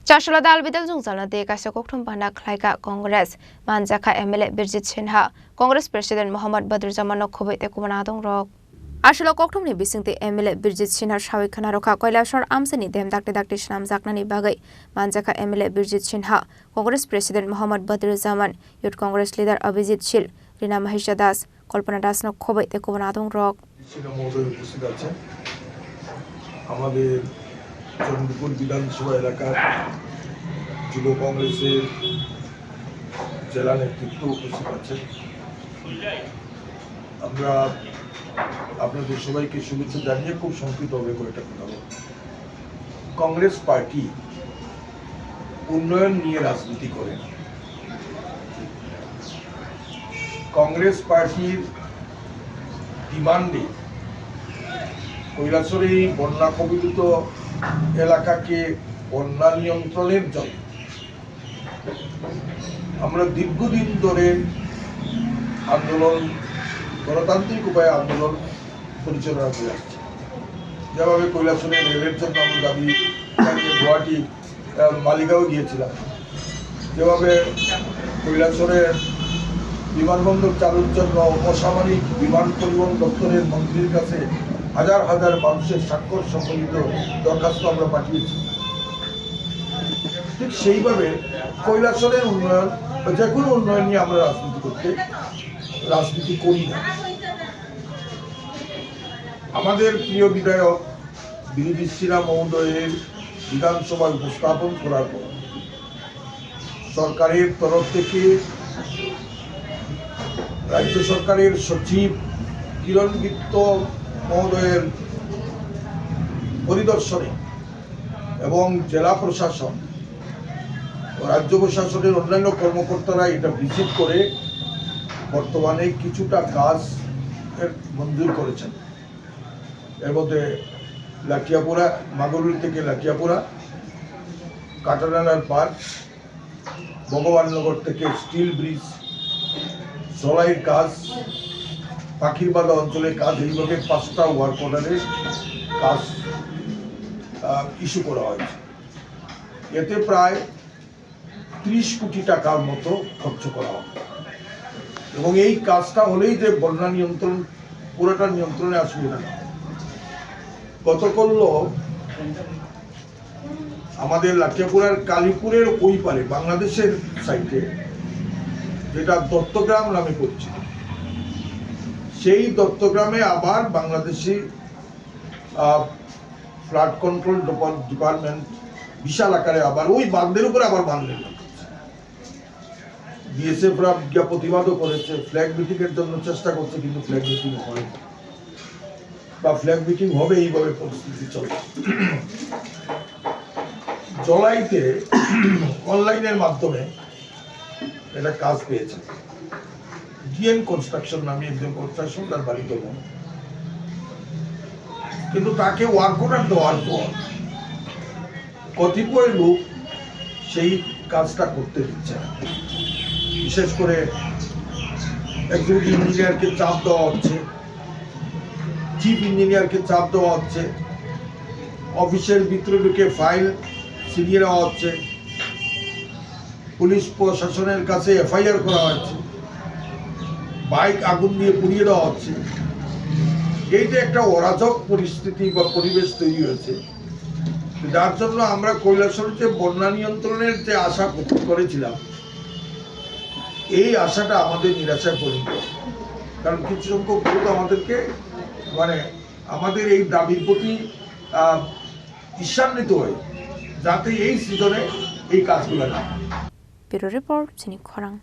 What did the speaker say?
Chashula dal bidal jungzalna de kaisa kokthum bana khlaika Congress manjaka MLA Birjit Sinha Congress President Mohammad Badruzzaman khobai te kumana dong rok Ashula kokthumni bisingte MLA Birjit Sinha shawi khana rokha Koilashar amsani dem dakte shnam jaknani bagai manjaka MLA Birjit Sinha Congress President Mohammad Badruzzaman Youth Congress leader Abhijit Shil Rina Mahisha Das Kalpana Das no khobai te kumana dong rok আমাদের চন্দ্রপুর বিধানসভা এলাকার যুব কংগ্রেসের জেলা নেতৃত্ব উপস্থিত আছেন। আমরা আপনাদের সবাইকে শুভেচ্ছা জানিয়ে খুব সংক্ষিপ্তভাবে কয়েকটা কথা বলব। কংগ্রেস পার্টি উন্নয়ন নিয়ে রাজনীতি করে না। কংগ্রেস পার্টির ডিমান্ডে কৈলাসরে বন্যা কবলিত এলাকাকে বন্যা নিয়ন্ত্রণের জন্য আমরা দীর্ঘদিন ধরে আন্দোলন গণতান্ত্রিক উপায়ে আন্দোলন পরিচালনা করে আসছি। যেভাবে কৈলাসরে রেলের জন্য আমরা দাবি জানিয়ে গুয়াহাটি মালিগাঁও গিয়েছিলাম, যেভাবে কৈলাসরের বিমানবন্দর চালুর জন্য অসামরিক বিমান পরিবহন দপ্তরের মন্ত্রীর কাছে হাজার হাজার মানুষের স্বাক্ষর সম্বলিত দরখাস্ত আমরা পাঠিয়েছি। ঠিক সেইভাবে কৈলাসরের উন্নয়ন বা যে কোনো উন্নয়ন নিয়ে আমরা রাজনীতি করি না। আমাদের প্রিয় বিধায়ক বিরোধী সিনহা মহোদয়ের বিধানসভায় উপস্থাপন করার পর সরকারের তরফ থেকে রাজ্য সরকারের সচিব কিরণ গিত্ত মহোদয়ের পরিদর্শনে এবং জেলা প্রশাসন ও রাজ্য প্রশাসনের অন্যান্য কর্মকর্তারা এটা ভিজিট করে বর্তমানে কিছুটা কাজ মঞ্জুর করেছেন। এর মধ্যে লাঠিয়াপুরা মাগুরুল থেকে লাঠিয়াপুরা, কাটানালার পার্ক, ভগবাননগর থেকে স্টিল ব্রিজ, জলাইয়ের কাজ, পাখিরবাদা অঞ্চলের কাজ, এইভাবে 5টা ওয়ার্ক অর্ডারের কাজ ইস্যু করা হয়েছে। এতে প্রায় 30 কোটি টাকার মতো খরচ করা হবে এবং এই কাজটা হলেই যে বন্যা নিয়ন্ত্রণ পুরোটা নিয়ন্ত্রণে আসবে না। গতকাল আমাদের লাঠিয়াপুরার কালীপুরের ওই পারে বাংলাদেশের সাইডে যেটা দত্তগ্রাম নামে পরিচিত, সেই দত্তগ্রামে আবার বাংলাদেশি ফ্লাড কন্ট্রোল ডিপার্টমেন্ট বিশাল আকারে আবার ওই বাঁধের উপরে আবার বাঁধলেন। বিএসএফরা প্রতিবাদও করেছে, ফ্ল্যাগ মিটিং এর জন্য চেষ্টা করছে, কিন্তু ফ্ল্যাগ মিটিং হয় বা ফ্ল্যাগ মিটিং হবে এইভাবে পরিস্থিতি চলে। জলাইতে অনলাইনের মাধ্যমে এটা কাজ পেয়েছে। ডিএন কনস্ট্রাকশন নামে একজন কনস্ট্রাকশন, তার বাড়ি দেবো, কিন্তু তাকে ওয়ার্ক অর্ডার দেওয়ার পর কতিপয় লোক সেই কাজটা করতে দিচ্ছে না। বিশেষ করে এক্সিকিউটিভ ইঞ্জিনিয়ারকে চাপ দেওয়া হচ্ছে, চিফ ইঞ্জিনিয়ারকে চাপ দেওয়া হচ্ছে, অফিসের ভিতরে ঢুকে ফাইল ছিনিয়ে নেওয়া হচ্ছে, পুলিশ প্রশাসনের কাছে এফআইআর করা হচ্ছে, বাইক আগুন দিয়ে পুড়িয়ে দেওয়া হচ্ছে। এইটা একটা অরাজক পরিস্থিতি বা পরিবেশ তৈরি হয়েছে, যার জন্য আমরা কৈলাসরের যে বন্যা নিয়ন্ত্রণের যে আশা করেছিলাম, এই আশাটা আমাদের নিরাশায় পরিণত। কারণ কিছু সংখ্যক লোক আমাদেরকে আমাদের এই দাবির প্রতি ঈর্ষান্বিত হয়, যাতে এই সিজনে এই কাজগুলো না। ব্যুরো রিপোর্ট, চিনি খরাং।